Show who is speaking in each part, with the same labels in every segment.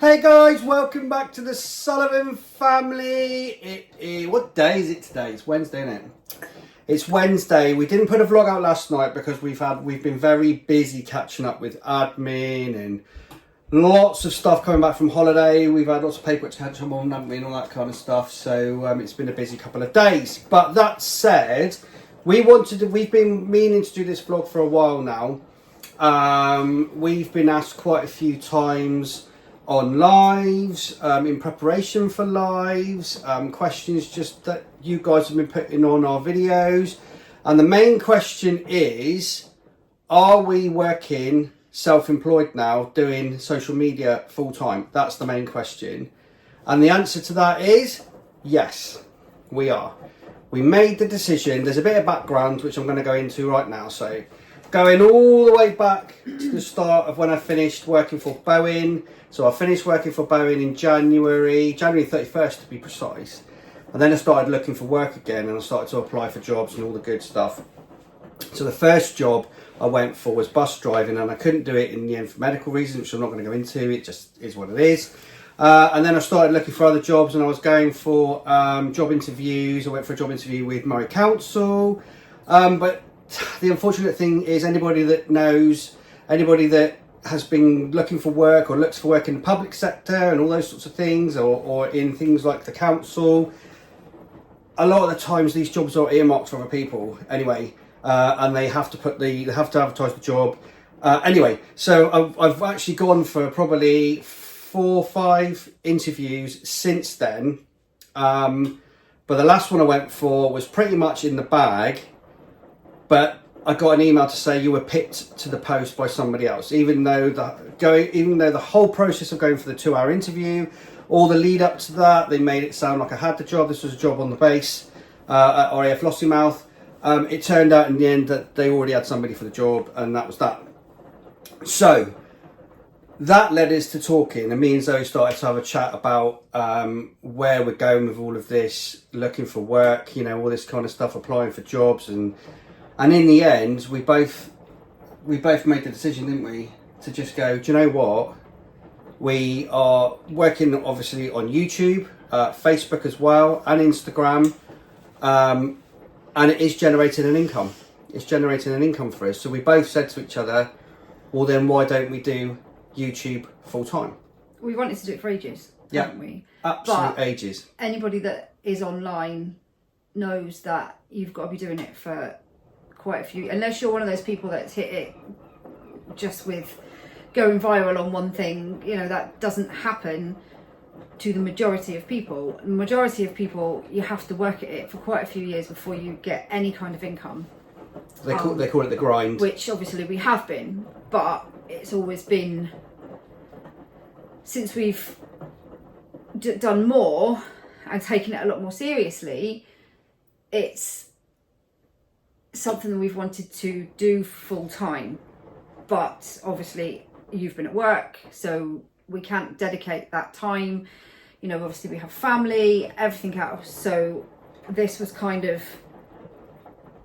Speaker 1: Hey guys, welcome back to the Sullivan family. What day is it today? It's Wednesday, isn't it? It's Wednesday. We didn't put a vlog out last night because we've been very busy catching up with admin and lots of stuff coming back from holiday. We've had lots of paperwork to catch up on, haven't we, and all that kind of stuff. So it's been a busy couple of days. But that said, we've been meaning to do this vlog for a while now. We've been asked quite a few times on lives, in preparation for lives, questions just that you guys have been putting on our videos. And the main question is, are we working self-employed now, doing social media full-time? That's the main question. And the answer to that is, yes, we are. We made the decision. There's a bit of background, which I'm going to go into right now. So going all the way back to the start of when I finished working for Boeing. So I finished working for Boeing in January 31st to be precise. And then I started looking for work again and I started to apply for jobs and all the good stuff. So the first job I went for was bus driving, and I couldn't do it in the end for medical reasons, which I'm not going to go into. It just is what it is. And then I started looking for other jobs, and I was going for job interviews. I went for a job interview with Murray Council. But the unfortunate thing is, anybody that has been looking for work or looks for work in the public sector and all those sorts of things, or in things like the council, a lot of the times these jobs are earmarked for other people anyway, and they have to advertise the job anyway. So I've actually gone for probably 4 or 5 interviews since then, but the last one I went for was pretty much in the bag, but I got an email to say you were picked to the post by somebody else, even though the whole process of going for the 2-hour interview, all the lead up to that, they made it sound like I had the job. This was a job on the base at RAF Lossiemouth. It turned out in the end that they already had somebody for the job, and that was that. So that led us to talking, and me and Zoe started to have a chat about where we're going with all of this, looking for work, all this kind of stuff, applying for jobs, and in the end, we both made the decision, didn't we, to just go, do you know what? We are working obviously on YouTube, Facebook as well, and Instagram, and it is generating an income. It's generating an income for us. So we both said to each other, well then why don't we do YouTube full time?
Speaker 2: We wanted to do it for ages, haven't we?
Speaker 1: Absolute ages.
Speaker 2: Anybody that is online knows that you've got to be doing it for quite a few, unless you're one of those people that's hit it just with going viral on one thing. That doesn't happen to the majority of people. The majority of people, you have to work at it for quite a few years before you get any kind of income.
Speaker 1: They call it the grind,
Speaker 2: which obviously we have been, but it's always been, since we've done more and taken it a lot more seriously, it's something that we've wanted to do full time. But obviously you've been at work, so we can't dedicate that time. Obviously we have family, everything else. So this was kind of,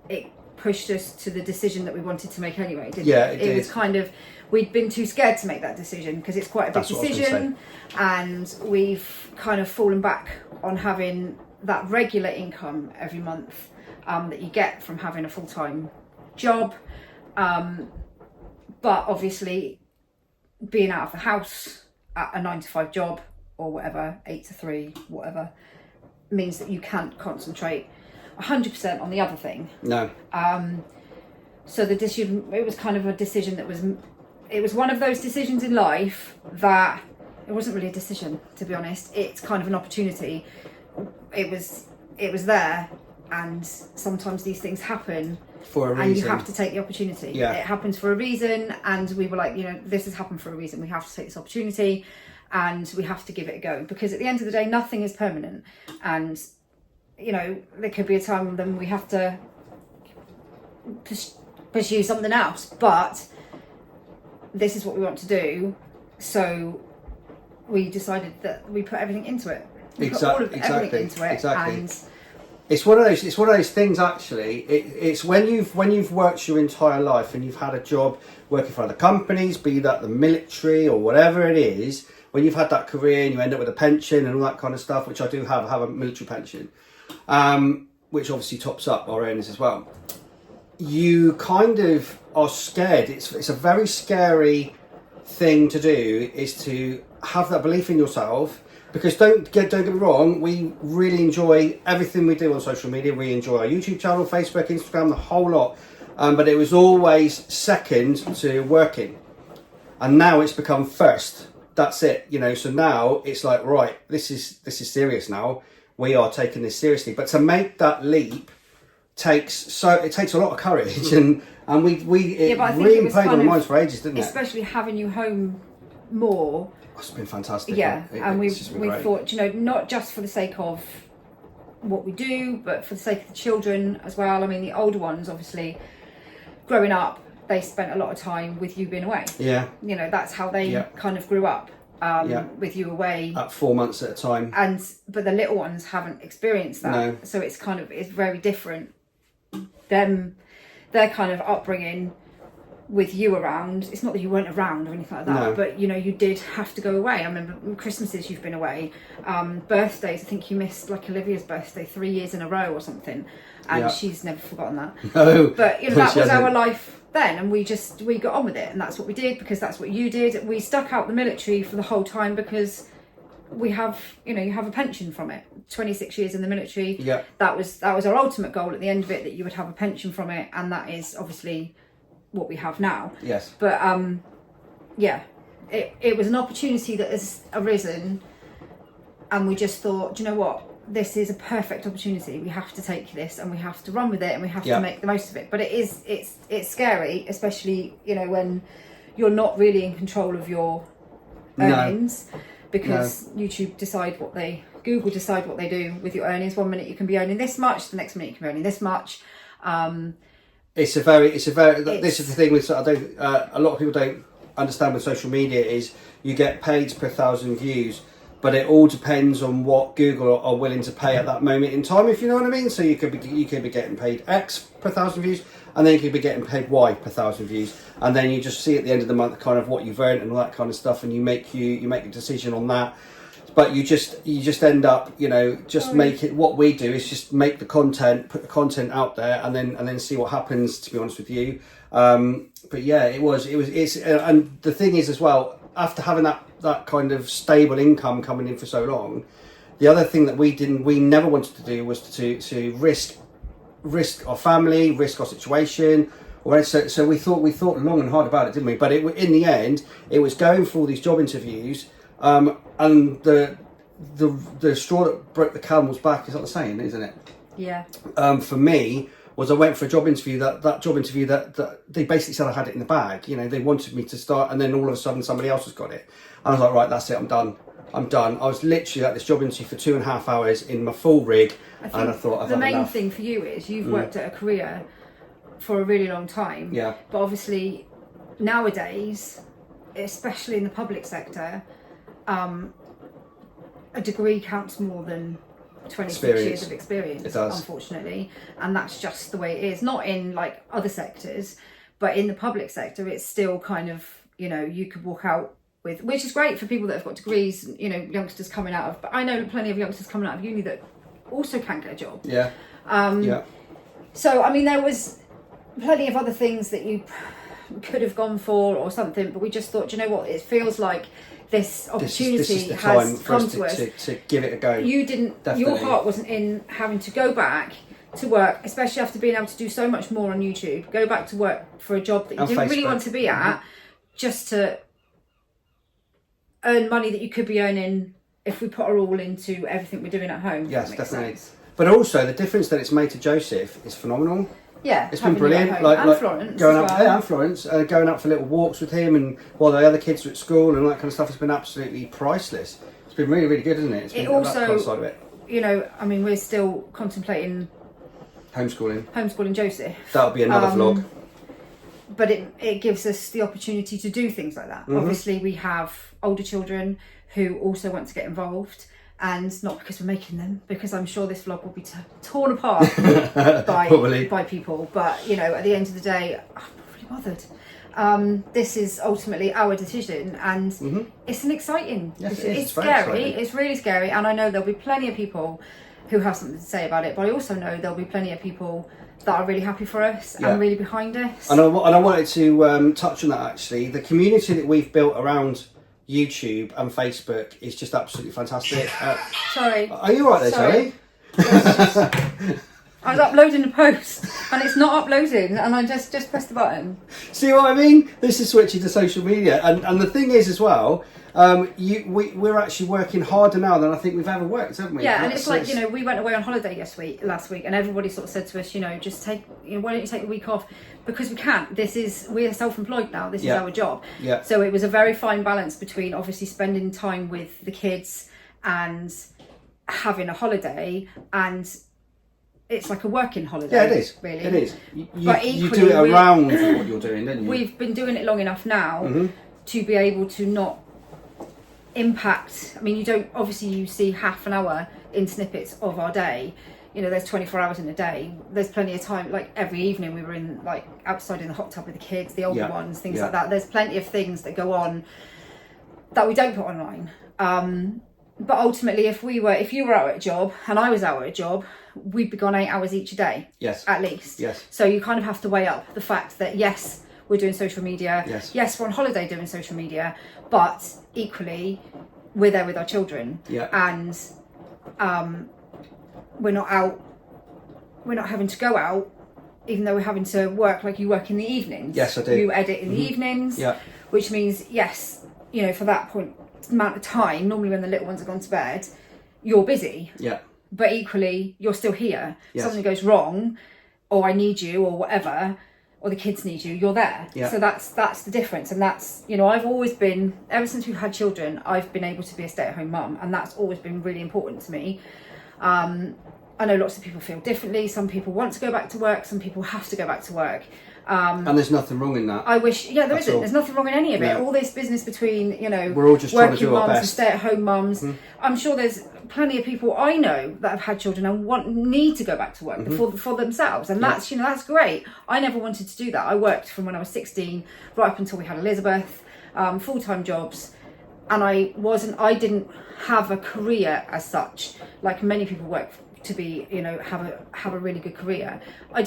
Speaker 2: it pushed us to the decision that we wanted to make anyway, didn't it? It was kind of, we'd been too scared to make that decision because it's quite a big decision, and we've kind of fallen back on having that regular income every month that you get from having a full-time job. But obviously being out of the house at a 9-to-5 job or whatever, 8 to 3, whatever, means that you can't concentrate 100% on the other thing.
Speaker 1: No.
Speaker 2: So the decision, it was kind of a decision that it was one of those decisions in life that, it wasn't really a decision, to be honest. It's kind of an opportunity. It was there, and sometimes these things happen
Speaker 1: for a reason,
Speaker 2: and you have to take the opportunity.
Speaker 1: Yeah.
Speaker 2: It happens for a reason, and we were like, this has happened for a reason. We have to take this opportunity and we have to give it a go, because at the end of the day, nothing is permanent, and there could be a time when we have to pursue something else, but this is what we want to do, so we decided that we put everything into it. Everything into it. And
Speaker 1: it's one of those things. Actually, it's when you've worked your entire life and you've had a job working for other companies, be that the military or whatever it is, when you've had that career and you end up with a pension and all that kind of stuff, which I do have a military pension, which obviously tops up our earnings as well. You kind of are scared. It's a very scary thing to do, is to have that belief in yourself. Because don't get me wrong, we really enjoy everything we do on social media. We enjoy our YouTube channel, Facebook, Instagram, the whole lot. But it was always second to working. And now it's become first. That's it, you know. So now it's like, right, this is serious now. We are taking this seriously. But to make that leap takes a lot of courage, and we it really played on our minds for ages, didn't it?
Speaker 2: Especially having you home more.
Speaker 1: It's been fantastic.
Speaker 2: Yeah, and we thought, you know, not just for the sake of what we do, but for the sake of the children as well. I mean, the older ones, obviously, growing up, they spent a lot of time with you being away.
Speaker 1: Yeah.
Speaker 2: You know, that's how they kind of grew up, with you away.
Speaker 1: At 4 months at a time.
Speaker 2: But the little ones haven't experienced that. No. So it's very different. Their kind of upbringing with you around, it's not that you weren't around or anything like that, no. But you know, you did have to go away. I remember Christmases you've been away, birthdays, I think you missed like Olivia's birthday 3 years in a row or something, and she's never forgotten that. No, but you know, that was our life then, and we got on with it, and that's what we did, because that's what you did. We stuck out the military for the whole time because we have, you know, you have a pension from it. 26 years in the military. Yeah, that was our ultimate goal at the end of it, that you would have a pension from it, and that is obviously what we have now.
Speaker 1: Yes.
Speaker 2: But it was an opportunity that has arisen, and we just thought, do you know what, this is a perfect opportunity. We have to take this, and we have to run with it, and we have to make the most of it. But it's scary, especially, you know, when you're not really in control of your earnings, because Google decide what they do with your earnings. 1 minute you can be earning this much, the next minute you can be earning this much.
Speaker 1: This is the thing with, a lot of people don't understand with social media, is you get paid per 1,000 views, but it all depends on what Google are willing to pay at that moment in time, if you know what I mean. So you could be getting paid X per 1,000 views, and then you could be getting paid Y per 1,000 views, and then you just see at the end of the month kind of what you've earned and all that kind of stuff, and you make a decision on that. But you just end up, you know, make it. What we do is just make the content, put the content out there, and then see what happens. To be honest with you, but yeah, it's and the thing is as well, after having that kind of stable income coming in for so long, the other thing that we never wanted to do was to risk our family, risk our situation. So we thought long and hard about it, didn't we? But in the end, it was going for all these job interviews. And the straw that broke the camel's back, is that the saying, isn't it?
Speaker 2: Yeah.
Speaker 1: For me, was I went for a job interview. That job interview that they basically said I had it in the bag. You know, they wanted me to start, and then all of a sudden somebody else has got it. And I was like, right, that's it. I'm done. I was literally at this job interview for 2.5 hours in my full rig, and I thought,
Speaker 2: the main thing for you is you've worked at a career for a really long time.
Speaker 1: Yeah.
Speaker 2: But obviously nowadays, especially in the public sector, a degree counts more than 26 years of experience. It does, unfortunately, and that's just the way it is. Not in like other sectors, but in the public sector, it's still kind of, you know, you could walk out with, which is great for people that have got degrees, you know, youngsters coming out of, but I know plenty of youngsters coming out of uni that also can't get a job.
Speaker 1: Yeah.
Speaker 2: So I mean, there was plenty of other things that you could have gone for or something, but we just thought, you know what, it feels like this opportunity has come to us
Speaker 1: to give it a go.
Speaker 2: You didn't. Definitely. Your heart wasn't in having to go back to work, especially after being able to do so much more on YouTube. Go back to work for a job that you didn't really want to be at, just to earn money that you could be earning if we put our all into everything we're doing at home.
Speaker 1: Yes, definitely. Sense. But also the difference that it's made to Joseph is phenomenal.
Speaker 2: Yeah,
Speaker 1: it's been brilliant.
Speaker 2: Like Florence
Speaker 1: going out, and Florence, going out for little walks with him, and while the other kids are at school and all that kind of stuff, has been absolutely priceless. It's been really, really good, isn't it? It's been
Speaker 2: also,
Speaker 1: that kind of side of it.
Speaker 2: You know, I mean, we're still contemplating homeschooling Joseph.
Speaker 1: That'll be another vlog.
Speaker 2: But it gives us the opportunity to do things like that. Mm-hmm. Obviously, we have older children who also want to get involved. And not because we're making them, because I'm sure this vlog will be torn apart by people. But, you know, at the end of the day, I'm not really bothered. this is ultimately our decision, and it's an exciting.
Speaker 1: Yes,
Speaker 2: it's
Speaker 1: very
Speaker 2: scary.
Speaker 1: exciting.
Speaker 2: It's really scary, and I know there'll be plenty of people who have something to say about it. But I also know there'll be plenty of people that are really happy for us and really behind us.
Speaker 1: And I wanted to touch on that actually. The community that we've built around YouTube and Facebook is just absolutely fantastic.
Speaker 2: Sorry.
Speaker 1: Are you all right there,
Speaker 2: Sorry.
Speaker 1: Zoe?
Speaker 2: I was uploading a post and it's not uploading, and I just pressed the button.
Speaker 1: See what I mean? This is switching to social media, and the thing is as well, we're actually working harder now than I think we've ever worked, haven't we?
Speaker 2: Yeah, and it's like, we went away on holiday last week, and everybody sort of said to us, just take, why don't you take a week off? Because we can't. We're self-employed now. This is our job.
Speaker 1: Yeah.
Speaker 2: So it was a very fine balance between obviously spending time with the kids and having a holiday, and it's like a working holiday.
Speaker 1: Yeah, it is.
Speaker 2: Really,
Speaker 1: it is.
Speaker 2: But
Speaker 1: you
Speaker 2: equally,
Speaker 1: do it around what you're doing, don't you?
Speaker 2: We've been doing it long enough now to be able to not impact. I mean, you see half an hour in snippets of our day. There's 24 hours in a day. There's plenty of time. Like every evening we were outside in the hot tub with the kids, the older ones, things like that. There's plenty of things that go on that we don't put online. But ultimately, if you were out at a job and I was out at a job, we'd be gone 8 hours each a day.
Speaker 1: Yes.
Speaker 2: At least.
Speaker 1: Yes.
Speaker 2: So you kind of have to weigh up the fact that yes, we're doing social media.
Speaker 1: Yes,
Speaker 2: we're on holiday doing social media, but equally, we're there with our children.
Speaker 1: Yeah.
Speaker 2: And we're not out. We're not having to go out, even though we're having to work. Like you work in the evenings.
Speaker 1: Yes, I do.
Speaker 2: You edit in the evenings.
Speaker 1: Yeah.
Speaker 2: Which means yes, for that amount of time, normally when the little ones are gone to bed, you're busy.
Speaker 1: Yeah.
Speaker 2: But equally, you're still here.
Speaker 1: Yes.
Speaker 2: Something goes wrong, or I need you, or whatever, or the kids need you, you're there.
Speaker 1: Yeah.
Speaker 2: So that's the difference. And that's, I've always been, ever since we've had children, I've been able to be a stay-at-home mum, and that's always been really important to me. I know lots of people feel differently. Some people want to go back to work. Some people have to go back to work.
Speaker 1: And there's nothing wrong in that.
Speaker 2: I wish, there isn't.
Speaker 1: all.
Speaker 2: There's nothing wrong in any of it.
Speaker 1: No.
Speaker 2: All this business between,
Speaker 1: we're all just trying to
Speaker 2: working
Speaker 1: do our
Speaker 2: mums and
Speaker 1: best.
Speaker 2: stay-at-home mums. I'm sure there's plenty of people I know that have had children and need to go back to work for themselves, and that's that's great. I never wanted to do that. I worked from when I was 16 right up until we had Elizabeth, full-time jobs, and I didn't have a career as such like many people work to be, have a really good career. I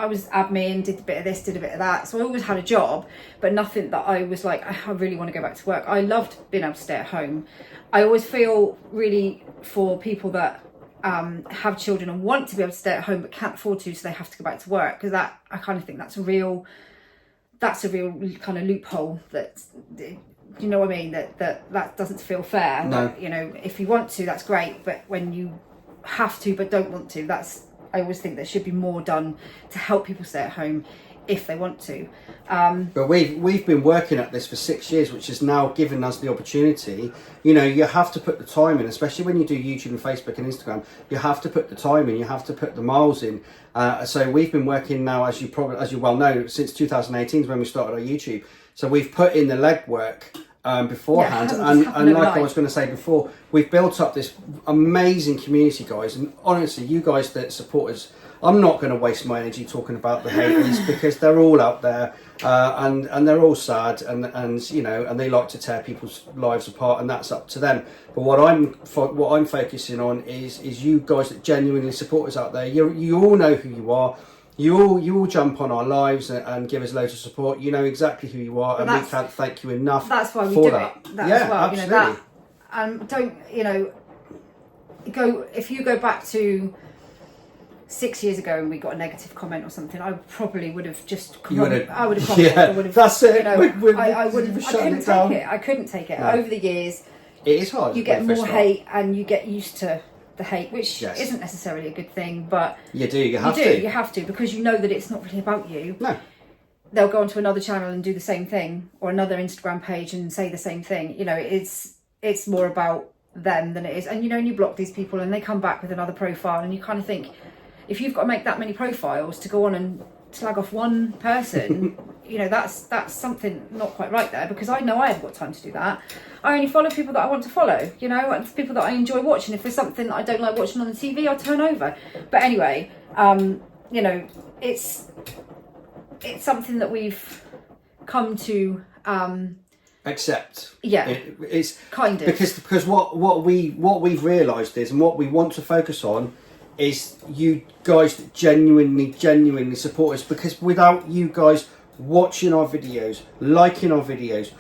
Speaker 2: was admin, did a bit of this, did a bit of that. So I always had a job, but nothing that I was like, I really want to go back to work. I loved being able to stay at home. I always feel really for people that have children and want to be able to stay at home but can't afford to, so they have to go back to work, because that, I kind of think that's a real kind of loophole that, you know what I mean, that doesn't feel fair.
Speaker 1: No.
Speaker 2: But, if you want to, that's great, but when you have to but don't want to, I always think there should be more done to help people stay at home if they want to.
Speaker 1: But we've been working at this for 6 years, which has now given us the opportunity. You have to put the time in, especially when you do YouTube and Facebook and Instagram. You have to put the time in. You have to put the miles in. So we've been working now, as you well know, since 2018 is when we started our YouTube. So we've put in the legwork beforehand, and like I was going to say before, we've built up this amazing community, guys. And honestly, you guys that support us, I'm not going to waste my energy talking about the haters because they're all out there, and they're all sad, and they like to tear people's lives apart, and that's up to them. But what I'm focusing on is you guys that genuinely support us out there. You all know who you are. You all jump on our lives and give us loads of support. You know exactly who you are, and we can't thank you enough.
Speaker 2: That's why we
Speaker 1: for
Speaker 2: do
Speaker 1: that.
Speaker 2: it. As well.
Speaker 1: Absolutely.
Speaker 2: If you go back to 6 years ago and we got a negative comment or something, I probably would have just. I would have.
Speaker 1: Yeah, that's it.
Speaker 2: I wouldn't. I couldn't take it.
Speaker 1: No.
Speaker 2: Over the years,
Speaker 1: it is hard.
Speaker 2: You get more hate, and you get used to the hate, which
Speaker 1: Yes.
Speaker 2: isn't necessarily a good thing, but
Speaker 1: you have to
Speaker 2: because you know that it's not really about you.
Speaker 1: No.
Speaker 2: They'll go onto another channel and do the same thing, or another Instagram page and say the same thing. It's more about them than it is. And and you block these people and they come back with another profile, and you kind of think, if you've got to make that many profiles to go on and slag off one person, that's something not quite right there, because I know I haven't got time to do that. I only follow people that I want to follow, and people that I enjoy watching. If there's something that I don't like watching on the TV, I'll turn over. But anyway, it's something that we've come to
Speaker 1: accept.
Speaker 2: Yeah,
Speaker 1: It's
Speaker 2: kind of
Speaker 1: because what we've realised is, and what we want to focus on is you guys that genuinely support us, because without you guys watching our videos, liking our videos,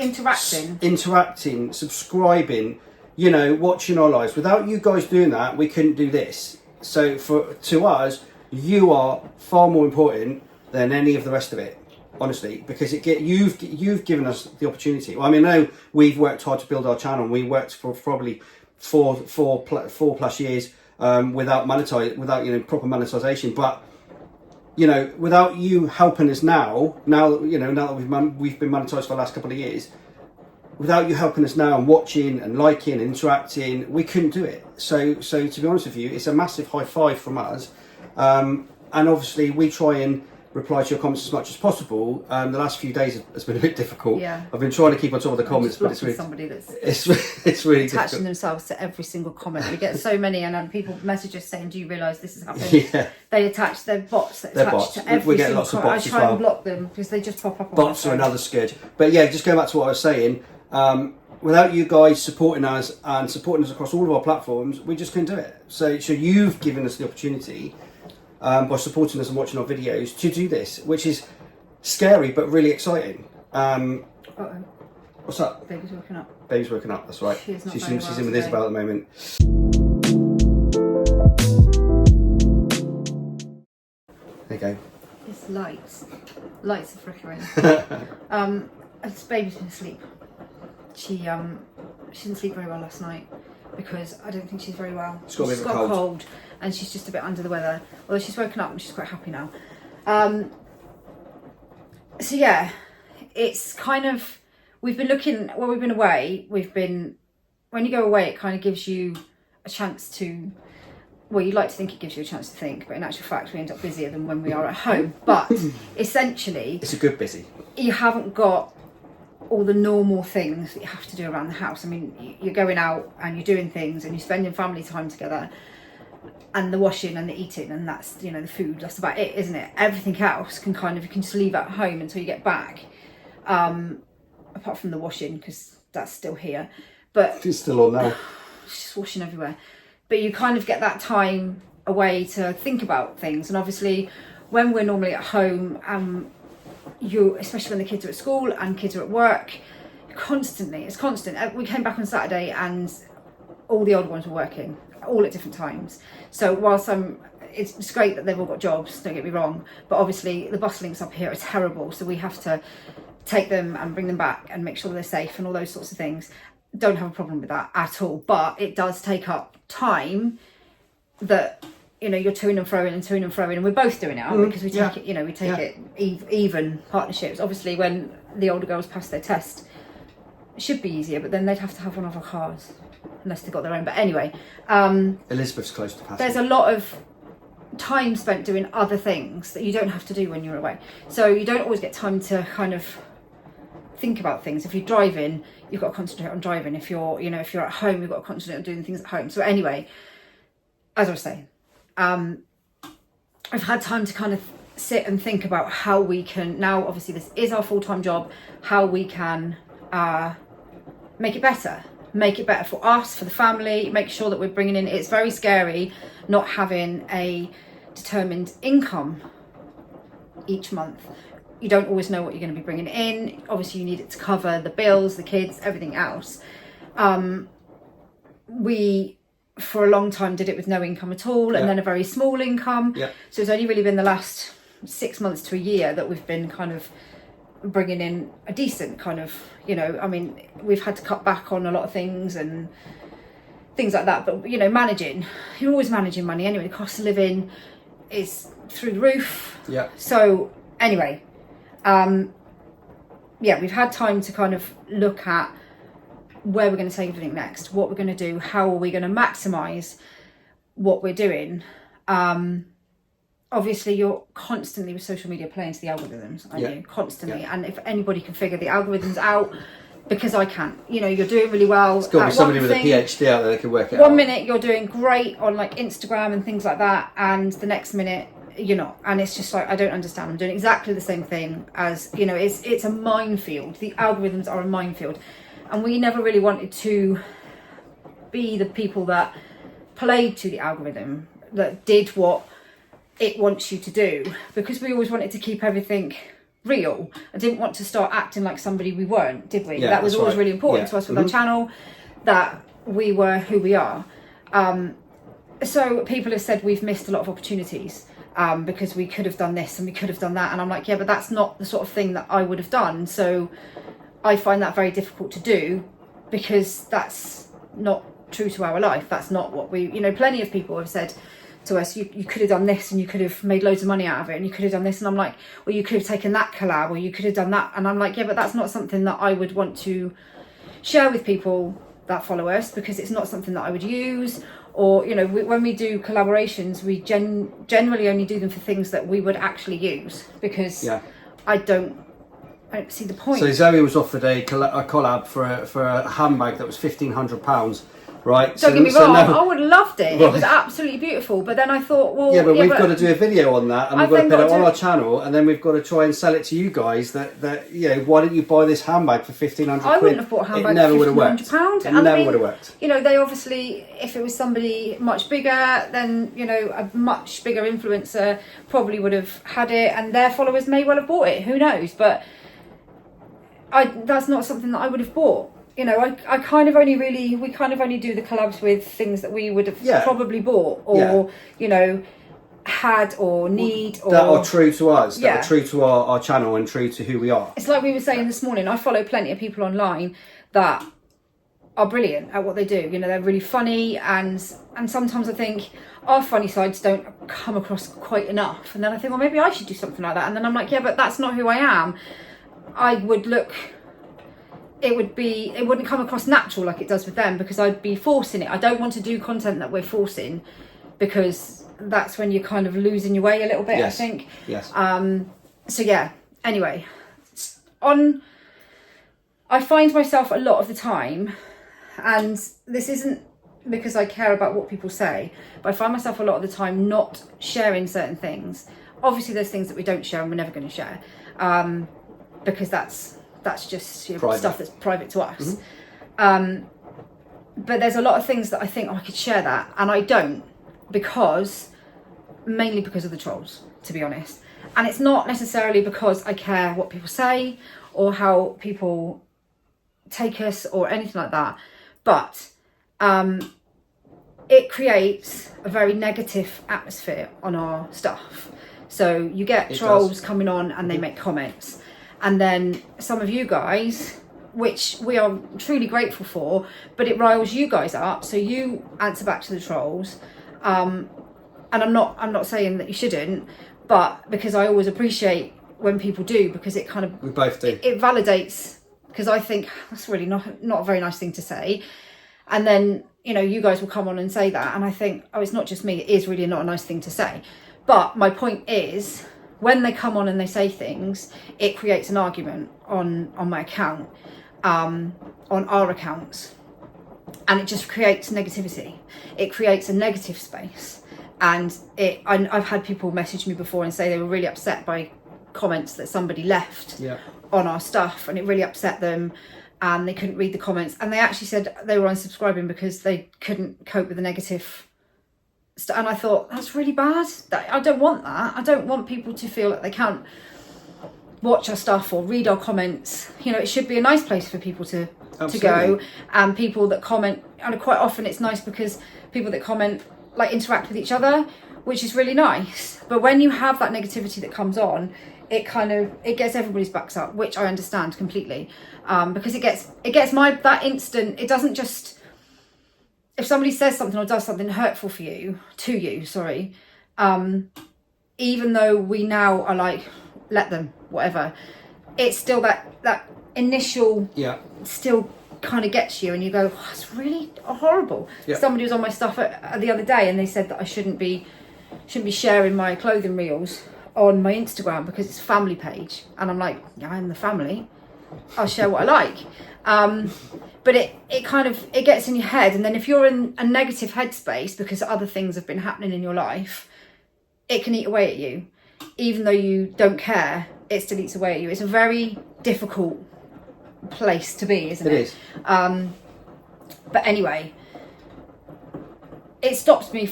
Speaker 1: interacting, subscribing, you know, watching our lives, without you guys doing that, we couldn't do this. So to us, you are far more important than any of the rest of it, honestly, because you've given us the opportunity. Well, I mean, I know we've worked hard to build our channel. We worked for probably four plus years without proper monetization, but you know, without you helping us now that we've been monetized for the last couple of years, without you helping us now and watching and liking and interacting, we couldn't do it. So to be honest with you, it's a massive high five from us. And obviously we try and reply to your comments as much as possible. The last few days has been a bit difficult.
Speaker 2: Yeah.
Speaker 1: I've been trying to keep on top of the comments, but it's really
Speaker 2: somebody that's
Speaker 1: it's really
Speaker 2: attaching
Speaker 1: difficult.
Speaker 2: themselves to every single comment. We get so many, and people message us saying, "Do you realise this has happened?"
Speaker 1: Yeah.
Speaker 2: They attach their bots to every
Speaker 1: We get
Speaker 2: single
Speaker 1: lots of
Speaker 2: comment.
Speaker 1: bots
Speaker 2: I
Speaker 1: as
Speaker 2: try
Speaker 1: well.
Speaker 2: and block them because they just pop up.
Speaker 1: Bots are another scourge. But yeah, just going back to what I was saying. Without you guys supporting us and supporting us across all of our platforms, we just couldn't do it. So you've given us the opportunity by supporting us and watching our videos to do this, which is scary but really exciting. What's up?
Speaker 2: Baby's woken up.
Speaker 1: Baby's woken up, that's right.
Speaker 2: She's
Speaker 1: in with Isabel at the moment. There you go.
Speaker 2: It's lights. Lights are flickering. This baby's been asleep. She didn't sleep very well last night because I don't think she's very well.
Speaker 1: She's got a bit of a cold,
Speaker 2: and she's just a bit under the weather. Although she's woken up and she's quite happy now. So yeah, it's kind of, we've been looking, while we've been away, when you go away, it kind of gives you a chance to, well, you like to think it gives you a chance to think, but in actual fact we end up busier than when we are at home. But essentially,
Speaker 1: it's a good busy.
Speaker 2: You haven't got all the normal things that you have to do around the house. I mean, you're going out and you're doing things and you're spending family time together, and the washing and the eating, and that's, you know, the food, that's about it, isn't it? Everything else you can just leave at home until you get back, apart from the washing, because that's still here, but
Speaker 1: it's still on now.
Speaker 2: It's just washing everywhere. But you kind of get that time away to think about things. And obviously when we're normally at home, especially when the kids are at school and kids are at work, it's constant. We came back on Saturday and all the older ones were working, all at different times. So whilst it's great that they've all got jobs, don't get me wrong, but obviously the bus links up here are terrible, so we have to take them and bring them back and make sure they're safe and all those sorts of things. Don't have a problem with that at all, but it does take up time that, you know, you're toing and throwing, and we're both doing it, because we take it, you know, we take it even partnerships. Obviously when the older girls pass their test, it should be easier, but then they'd have to have one of our cars unless they got their own. But anyway,
Speaker 1: Elizabeth's close to passing.
Speaker 2: There's a lot of time spent doing other things that you don't have to do when you're away, so you don't always get time to kind of think about things. If you're driving, you've got to concentrate on driving. If you're at home, you've got to concentrate on doing things at home. So anyway, as I was saying, I've had time to kind of sit and think about how we can, now obviously this is our full-time job, how we can make it better for us, for the family, make sure that we're bringing in, it's very scary not having a determined income each month. You don't always know what you're going to be bringing in. Obviously you need it to cover the bills, the kids, everything else. We for a long time did it with no income at all, and then a very small income. So it's only really been the last 6 months to a year that we've been kind of bringing in a decent kind of, you know, I mean, we've had to cut back on a lot of things and things like that, but you know, you're always managing money anyway. The cost of living is through the roof. So anyway, we've had time to kind of look at where we're going to take everything next, what we're going to do, how are we going to maximise what we're doing. Obviously you're constantly with social media playing to the algorithms, aren't you? Constantly. And if anybody can figure the algorithms out, because I can't, you know, you're doing really well.
Speaker 1: It's got to be somebody with a PhD out there that can work it out.
Speaker 2: One minute you're doing great on like Instagram and things like that, and the next minute you're not. And it's just like, I don't understand. I'm doing exactly the same thing as, you know, it's a minefield. The algorithms are a minefield. And we never really wanted to be the people that played to the algorithm, that did what it wants you to do, because we always wanted to keep everything real. I didn't want to start acting like somebody we weren't, did we?
Speaker 1: Yeah,
Speaker 2: that was always
Speaker 1: right.
Speaker 2: really important to us with our channel, that we were who we are. So people have said we've missed a lot of opportunities because we could have done this and we could have done that, and I'm like, yeah, but that's not the sort of thing that I would have done. So I find that very difficult to do, because that's not true to our life. That's not what we, you know, plenty of people have said to us, you could have done this and you could have made loads of money out of it, and you could have done this, and I'm like, well, you could have taken that collab, or you could have done that, and I'm like, yeah, but that's not something that I would want to share with people that follow us, because it's not something that I would use. Or, you know, when we do collaborations, we generally only do them for things that we would actually use, because I don't see the point.
Speaker 1: So Zoe was offered a collab for a handbag that was £1,500, right?
Speaker 2: Don't get me wrong, I would have loved it. Right. It was absolutely beautiful. But then I thought, well,
Speaker 1: but we've got to do a video on that, and we've got to put it on our channel, and then we've got to try and sell it to you guys that you know, why don't you buy this handbag for £1,500?
Speaker 2: I wouldn't have bought a handbag.
Speaker 1: It never would have worked.
Speaker 2: It
Speaker 1: never would have worked.
Speaker 2: You know, they obviously, if it was somebody much bigger, then, you know, a much bigger influencer probably would have had it, and their followers may well have bought it. Who knows? But that's not something that I would have bought. You know, we kind of only do the collabs with things that we would have probably bought, or you know, had or need, or that
Speaker 1: are true to us, that are true to our channel and true to who we are.
Speaker 2: It's like we were saying this morning, I follow plenty of people online that are brilliant at what they do. You know, they're really funny, and sometimes I think our funny sides don't come across quite enough, and then I think, well, maybe I should do something like that, and then I'm like, yeah, but that's not who I am. It wouldn't come across natural like it does with them, because I'd be forcing it. I don't want to do content that we're forcing, because that's when you're kind of losing your way a little bit, I think.
Speaker 1: Yes.
Speaker 2: So yeah, anyway, I find myself a lot of the time, and this isn't because I care about what people say, but I find myself a lot of the time not sharing certain things. Obviously there's things that we don't share and we're never going to share, because that's just, you know, stuff that's private to us. But there's a lot of things that I think, I could share that, and I don't, mainly because of the trolls, to be honest. And it's not necessarily because I care what people say or how people take us or anything like that, but it creates a very negative atmosphere on our stuff. So you get trolls coming on and they make comments. And then some of you guys, which we are truly grateful for, but it riles you guys up, so you answer back to the trolls. And I'm not saying that you shouldn't, but because I always appreciate when people do, because it kind of,
Speaker 1: we both do.
Speaker 2: It validates, because I think that's really not a very nice thing to say. And then, you know, you guys will come on and say that, and I think, oh, it's not just me, it is really not a nice thing to say. But my point is, when they come on and they say things, it creates an argument on my account, on our accounts, and it just creates negativity. It creates a negative space, and I've had people message me before and say they were really upset by comments that somebody left on our stuff, and it really upset them, and they couldn't read the comments, and they actually said they were unsubscribing because they couldn't cope with the negative. And I thought, that's really bad. I don't want that. I don't want people to feel that they can't watch our stuff or read our comments. You know, it should be a nice place for people to go. And people that comment, and quite often it's nice because people that comment like interact with each other, which is really nice. But when you have that negativity that comes on, it gets everybody's backs up, which I understand completely. Because it gets that instant, it doesn't just, if somebody says something or does something hurtful to you, even though we now are like, let them, whatever, it's still that initial, still kind of gets you, and you go, oh, it's really horrible. Somebody was on my stuff the other day, and they said that I shouldn't be sharing my clothing reels on my Instagram because it's a family page, and I'm like, yeah, I'm the family, I'll share what I like. But it kind of, it gets in your head, and then if you're in a negative headspace because other things have been happening in your life, it can eat away at you. Even though you don't care, it still eats away at you. It's a very difficult place to be, isn't it?
Speaker 1: It is.
Speaker 2: But anyway, it stops me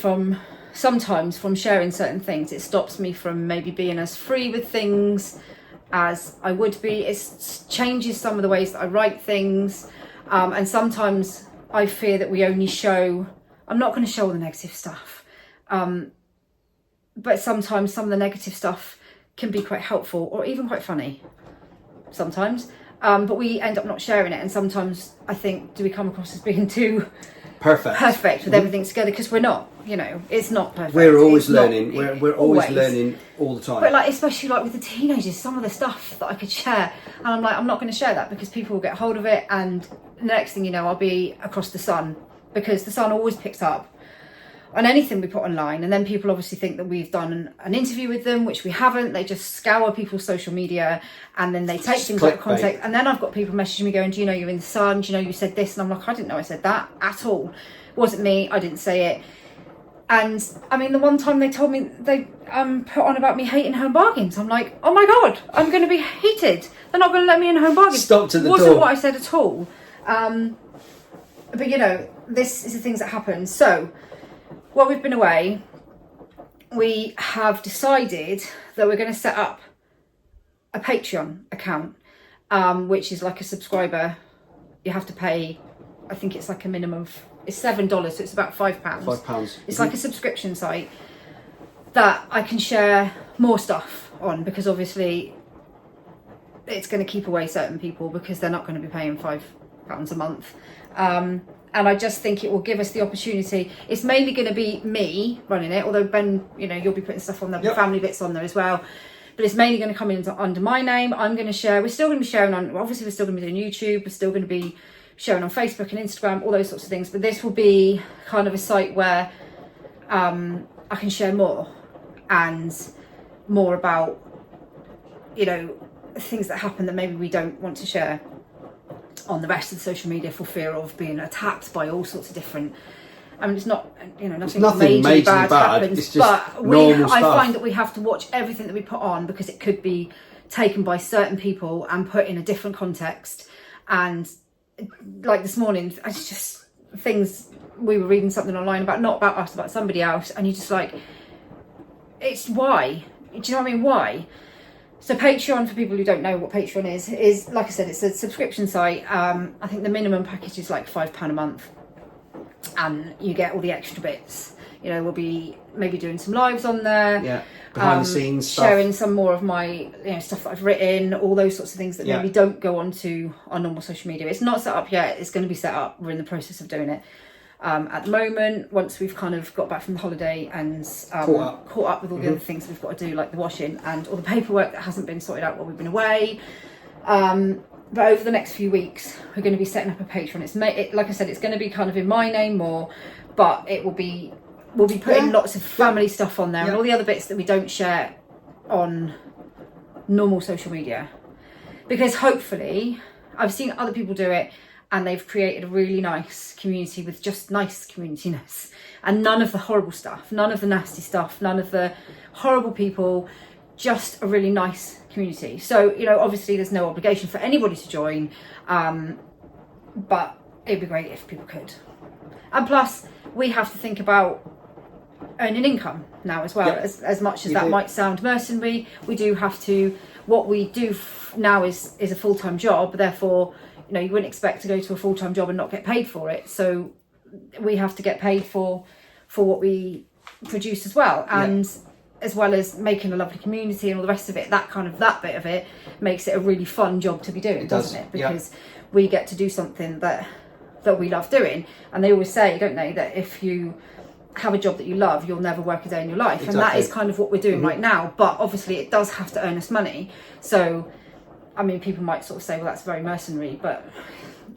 Speaker 2: sometimes from sharing certain things. It stops me from maybe being as free with things as I would be. It changes some of the ways that I write things. And sometimes I fear that we only show, I'm not going to show all the negative stuff. But sometimes some of the negative stuff can be quite helpful or even quite funny sometimes. But we end up not sharing it. And sometimes I think, do we come across as being too perfect with everything together? Because we're not, it's not perfect.
Speaker 1: We're always learning. We're always learning all the time.
Speaker 2: But like, especially like with the teenagers, some of the stuff that I could share, and I'm like, I'm not going to share that because people will get hold of it, and the next thing you know, I'll be across the sun, because the Sun always picks up on anything we put online. And then people obviously think that we've done an interview with them, which we haven't. They just scour people's social media and then they take things out of context. And then I've got people messaging me going, do you know you're in the Sun? Do you know you said this? And I'm like, I didn't know I said that at all. It wasn't me. I didn't say it. And I mean, the one time they told me they put on about me hating home bargains. I'm like, oh my God, I'm going to be hated. They're not going to let me in home bargains.
Speaker 1: Stopped at the door.
Speaker 2: It wasn't what I said at all. But this is the things that happen. So while we've been away, we have decided that we're going to set up a Patreon account, which is like a subscriber. You have to pay, I think it's like a minimum of, it's $7, so it's about £5.
Speaker 1: £5.
Speaker 2: It's like a subscription site that I can share more stuff on, because obviously it's going to keep away certain people because they're not going to be paying £5 a month. And I just think it will give us the opportunity. It's mainly going to be me running it, although Ben, you'll be putting stuff on there, family bits on there as well. But it's mainly going to come in under my name. I'm going to share. We're still going to be sharing on, obviously we're still going to be doing YouTube. We're still going to be sharing on Facebook and Instagram, all those sorts of things. But this will be kind of a site where I can share more and more about, things that happen that maybe we don't want to share on the rest of the social media for fear of being attacked by all sorts of different. I mean, it's not, nothing majorly bad happens,
Speaker 1: it's just
Speaker 2: I find that we have to watch everything that we put on, because it could be taken by certain people and put in a different context. And like this morning, it's just things, we were reading something online about, not about us, about somebody else, and you're just like, it's why? Do you know what I mean? Why? So Patreon, for people who don't know what Patreon is like I said, it's a subscription site. I think the minimum package is like £5 a month, and you get all the extra bits. We'll be maybe doing some lives on there,
Speaker 1: behind the scenes stuff,
Speaker 2: sharing some more of my stuff that I've written, all those sorts of things that maybe don't go onto our normal social media. It's not set up yet. It's going to be set up. We're in the process of doing it. At the moment, once we've kind of got back from the holiday and caught up with all the other things we've got to do, like the washing and all the paperwork that hasn't been sorted out while we've been away. But over the next few weeks, we're going to be setting up a Patreon. Like I said, it's going to be kind of in my name more, but we'll be putting lots of family stuff on there and all the other bits that we don't share on normal social media. Because hopefully, I've seen other people do it, and they've created a really nice community with just nice community-ness. And none of the horrible stuff, none of the nasty stuff, none of the horrible people, just a really nice community. So, obviously there's no obligation for anybody to join, but it'd be great if people could. And plus, we have to think about earning income now as well. As much as that might sound mercenary, we do have to, what we do now is a full-time job, therefore, you wouldn't expect to go to a full-time job and not get paid for it. So we have to get paid for what we produce as well. And as well as making a lovely community and all the rest of it, that bit of it makes it a really fun job to be doing, doesn't it? Because we get to do something that we love doing. And they always say, don't they, that if you have a job that you love, you'll never work a day in your life. And that is kind of what we're doing right now. But obviously it does have to earn us money. So I mean, people might sort of say, well, that's very mercenary, but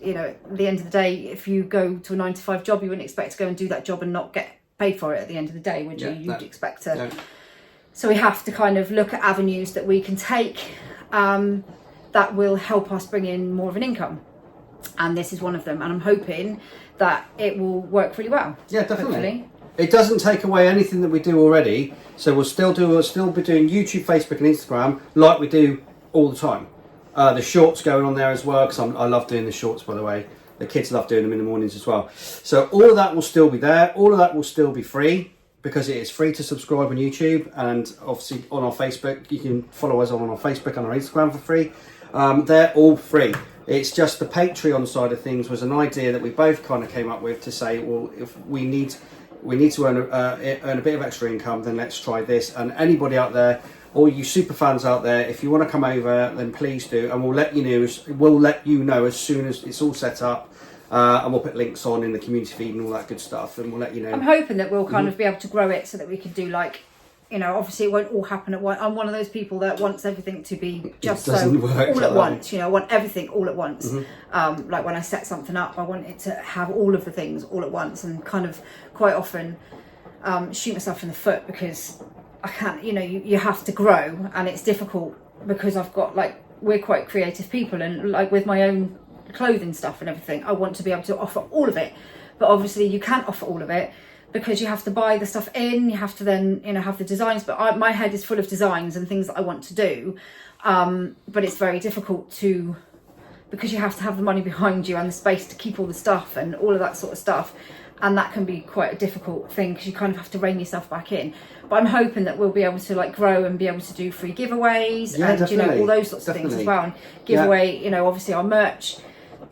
Speaker 2: at the end of the day, if you go to a 9-to-5 job, you wouldn't expect to go and do that job and not get paid for it at the end of the day, would you? You'd expect to. So we have to kind of look at avenues that we can take that will help us bring in more of an income. And this is one of them. And I'm hoping that it will work really well.
Speaker 1: Yeah, definitely.
Speaker 2: Hopefully.
Speaker 1: It doesn't take away anything that we do already. So we'll still be doing YouTube, Facebook, and Instagram like we do all the time. The shorts going on there as well, because I love doing the shorts, by the way. The kids love doing them in the mornings as well. So all of that will still be there. All of that will still be free, because it is free to subscribe on YouTube, and obviously on our Facebook. You can follow us on our Facebook and our Instagram for free. They're all free. It's just the Patreon side of things was an idea that we both kind of came up with to say, well, if we need to earn a bit of extra income, then let's try this. And anybody out there, all you super fans out there, if you want to come over, then please do, and we'll let you know as soon as it's all set up, and we'll put links on in the community feed and all that good stuff, and we'll let you know.
Speaker 2: I'm hoping that we'll kind of be able to grow it so that we can do, like, you know, obviously it won't all happen at once. I'm one of those people that wants everything to be just all at once. You know, I want everything all at once. Like when I set something up, I want it to have all of the things all at once, and kind of quite often shoot myself in the foot, because I can't, you know, you have to grow, and it's difficult because I've got, like, we're quite creative people, and like with my own clothing stuff and everything, I want to be able to offer all of it, but obviously you can't offer all of it, because you have to buy the stuff in, you have to then, you know, have the designs, but my head is full of designs and things that I want to do, but it's very difficult to, because you have to have the money behind you and the space to keep all the stuff and all of that sort of stuff, and that can be quite a difficult thing, because you kind of have to rein yourself back in. But I'm hoping that we'll be able to, like, grow and be able to do free giveaways, and
Speaker 1: definitely.
Speaker 2: you know, all those sorts of things as well, and give away, you know, obviously our merch,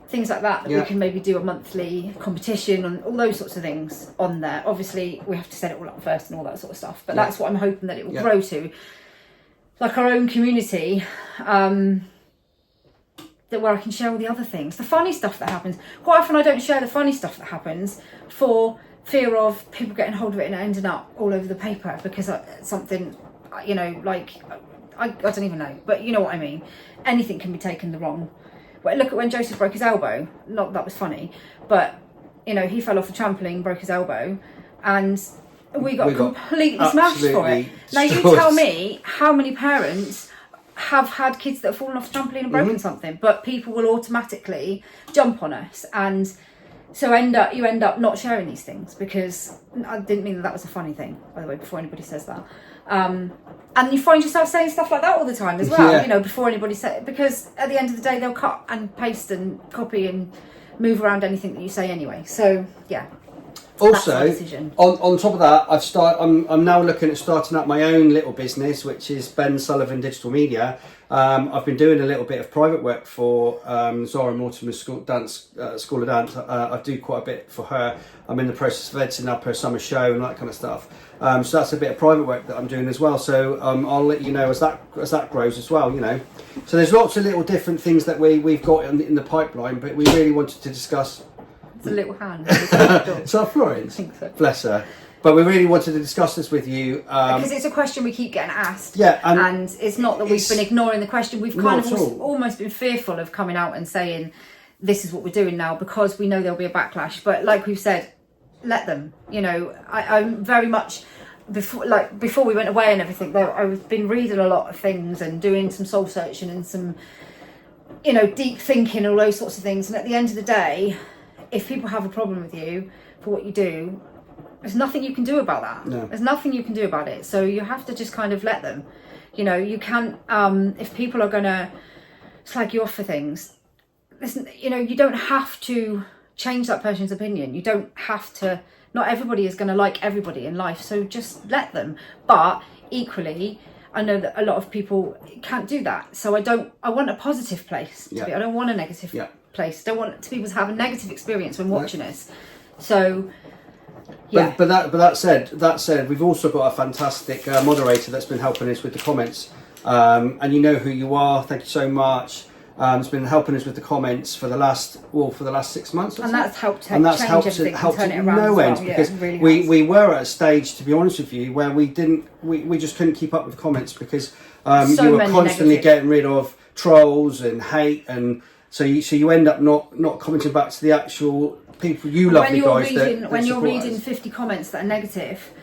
Speaker 2: things like that we can maybe do a monthly competition and all those sorts of things on there. Obviously we have to set it all up first and all that sort of stuff, but that's what I'm hoping that it will grow to, like our own community, that where I can share all the other things, the funny stuff that happens. Quite often I don't share the funny stuff that happens for fear of people getting hold of it and ending up all over the paper, because something, you know, like I don't even know, but you know what I mean. Anything can be taken the wrong. Well, look at when Joseph broke his elbow. Not that was funny, but you know, he fell off the trampoline, broke his elbow, and we got completely smashed for it. Now you tell me how many parents have had kids that have fallen off the trampoline and broken something, but people will automatically jump on us, and so you end up not sharing these things, because I didn't mean that was a funny thing, by the way, before anybody says that. And you find yourself saying stuff like that all the time as well, you know, before anybody says it, because at the end of the day they'll cut and paste and copy and move around anything that you say anyway. So yeah.
Speaker 1: Also, on top of that, I'm now looking at starting up my own little business, which is Ben Sullivan Digital Media. I've been doing a little bit of private work for Zara Mortimer's School of Dance. I do quite a bit for her. I'm in the process of editing up her summer show and that kind of stuff. So that's a bit of private work that I'm doing as well. So I'll let you know as that grows as well. You know, so there's lots of little different things that we've got in the pipeline, but we really wanted to discuss.
Speaker 2: It's a little hand.
Speaker 1: So Florence,
Speaker 2: I think so.
Speaker 1: Bless her. But we really wanted to discuss this with you.
Speaker 2: Because it's a question we keep getting asked.
Speaker 1: Yeah.
Speaker 2: And it's not that we've been ignoring the question. We've kind of almost been fearful of coming out and saying, this is what we're doing now, because we know there'll be a backlash. But like we've said, let them. You know, I'm very much, before we went away and everything, I've been reading a lot of things and doing some soul searching and some, you know, deep thinking, all those sorts of things. And at the end of the day, if people have a problem with you for what you do, there's nothing you can do about that.
Speaker 1: No.
Speaker 2: There's nothing you can do about it. So you have to just kind of let them. You know, you can't, if people are going to slag you off for things, listen, you know, you don't have to change that person's opinion. You don't have to, not everybody is going to like everybody in life. So just let them. But equally, I know that a lot of people can't do that. So I want a positive place to be. I don't want a negative place. Don't want people to have a negative experience when watching us. So
Speaker 1: but that said, we've also got a fantastic moderator that's been helping us with the comments, and you know who you are. Thank you so much. Has been helping us with the comments for the last 6 months,
Speaker 2: and that's helped
Speaker 1: change everything,
Speaker 2: helped turn it around
Speaker 1: no end, because
Speaker 2: really
Speaker 1: we were at a stage, to be honest with you, where we just couldn't keep up with comments, because you were constantly getting rid of trolls and hate, and so you end up not commenting back to the actual people you love.
Speaker 2: When you're reading 50 comments that are negative,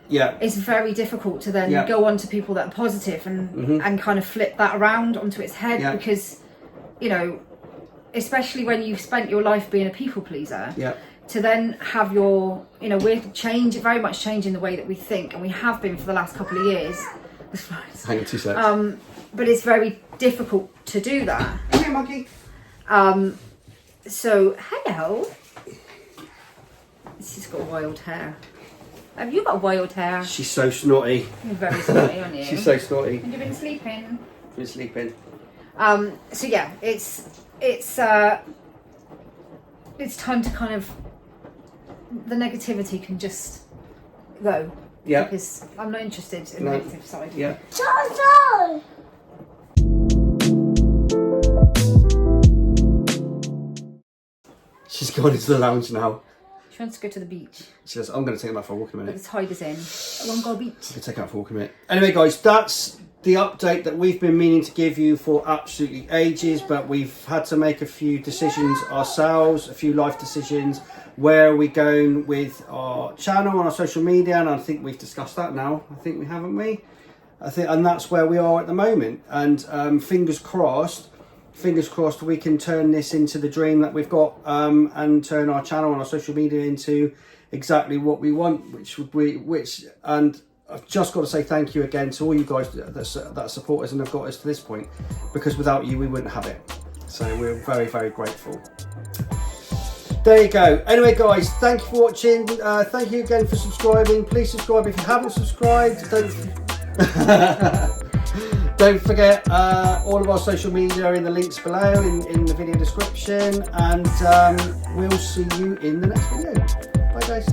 Speaker 2: it's very difficult to then go on to people that are positive and kind of flip that around onto its head, because, you know, especially when you've spent your life being a people pleaser, to then have your, you know, we're very much changing the way that we think, and we have been for the last couple of years.
Speaker 1: Hang on 2 seconds.
Speaker 2: But it's very difficult to do that.
Speaker 1: Come here, monkey.
Speaker 2: So, hello. She's got wild hair. Have you got wild hair?
Speaker 1: She's so snotty.
Speaker 2: You're very snotty, aren't you?
Speaker 1: She's so snotty.
Speaker 2: And you've been sleeping.
Speaker 1: Been sleeping.
Speaker 2: So yeah, it's time to kind of, the negativity can just go.
Speaker 1: Yeah.
Speaker 2: Because I'm not interested in the negative side.
Speaker 1: Yeah. She's gone into the lounge now.
Speaker 2: She wants to go to the beach.
Speaker 1: She says, I'm going to take him out for a walk in a
Speaker 2: But
Speaker 1: minute.
Speaker 2: the tide is in. I won't go to the beach.
Speaker 1: I'm going to take him out for a walk in a minute. Anyway, guys, that's the update that we've been meaning to give you for absolutely ages, but we've had to make a few decisions ourselves, a few life decisions. Where are we going with our channel and our social media? And I think we've discussed that now. I think we haven't we? And that's where we are at the moment. And fingers crossed we can turn this into the dream that we've got, and turn our channel and our social media into exactly what we want, and I've just got to say thank you again to all you guys that support us and have got us to this point, because without you we wouldn't have it. So we're very, very grateful. There you go. Anyway, guys, thank you for watching. Thank you again for subscribing. Please subscribe if you haven't subscribed. Don't forget all of our social media in the links below in the video description, and we'll see you in the next video. Bye, guys.